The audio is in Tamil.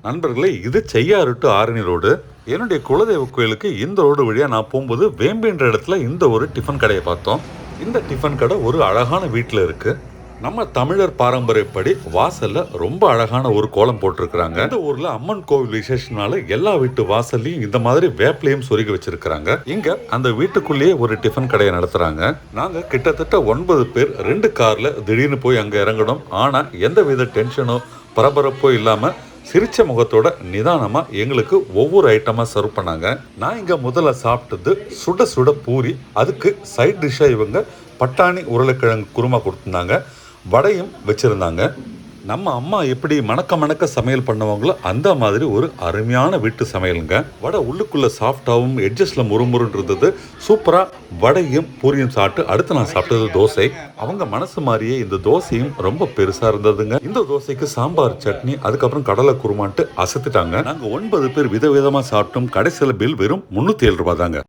நண்பர்களே, இது செய்யாறு டு ஆரணி ரோடு. என்னுடைய குலதெய்வ கோயிலுக்கு இந்த ரோடு வழியாக நான் போகும்போது வேம்பின்ற இடத்துல இந்த ஒரு டிஃபன் கடையை பார்த்தோம். இந்த டிஃபன் கடை ஒரு அழகான வீட்டில் இருக்கு. நம்ம தமிழர் பாரம்பரியப்படி வாசல்ல ரொம்ப அழகான ஒரு கோலம் போட்டிருக்கிறாங்க. இந்த ஊர்ல அம்மன் கோவில் விசேஷனால எல்லா வீட்டு வாசல்லையும் இந்த மாதிரி வேப்பிலையும் சொருகி வச்சிருக்கிறாங்க. இங்க அந்த வீட்டுக்குள்ளேயே ஒரு டிஃபன் கடையை நடத்துறாங்க. நாங்க கிட்டத்தட்ட 9 பேர் 2 கார்ல திடீர்னு போய் அங்க இறங்கணும். ஆனா எந்த வித டென்ஷனோ பரபரப்போ இல்லாம சிரிச்ச முகத்தோட நிதானமா எங்களுக்கு ஒவ்வொரு ஐட்டமா சர்வ் பண்ணாங்க. நான் இங்க முதல்ல சாப்பிட்டது சுட சுட பூரி. அதுக்கு சைட் டிஷ்ஷா இவங்க பட்டாணி உருளைக்கிழங்கு குருமா கொடுத்துருந்தாங்க. வடையும் வச்சிருந்தாங்க. நம்ம அம்மா எப்படி மணக்க சமையல் பண்ணுவாங்களோ அந்த மாதிரி ஒரு அருமையான வீட்டு சமையலுங்க. வடை உள்ளுக்குள்ள சாஃப்டாகவும் எட்ஜஸ்ட்ல முறுமுறுன்னு இருந்தது. சூப்பரா வடையும் பூரியும் சாப்பிட்டு அடுத்து நான் சாப்பிட்டது தோசை. அவங்க மனசு மாதிரியே இந்த தோசையும் ரொம்ப பெருசா இருந்ததுங்க. இந்த தோசைக்கு சாம்பார் சட்னி அதுக்கப்புறம் கடலை குருமான்ட்டு அசத்துட்டாங்க. நாங்க 9 பேர் விதவிதமா சாப்பிட்டோம். கடைசியில பில் வெறும் 307 ரூபாய் தாங்க.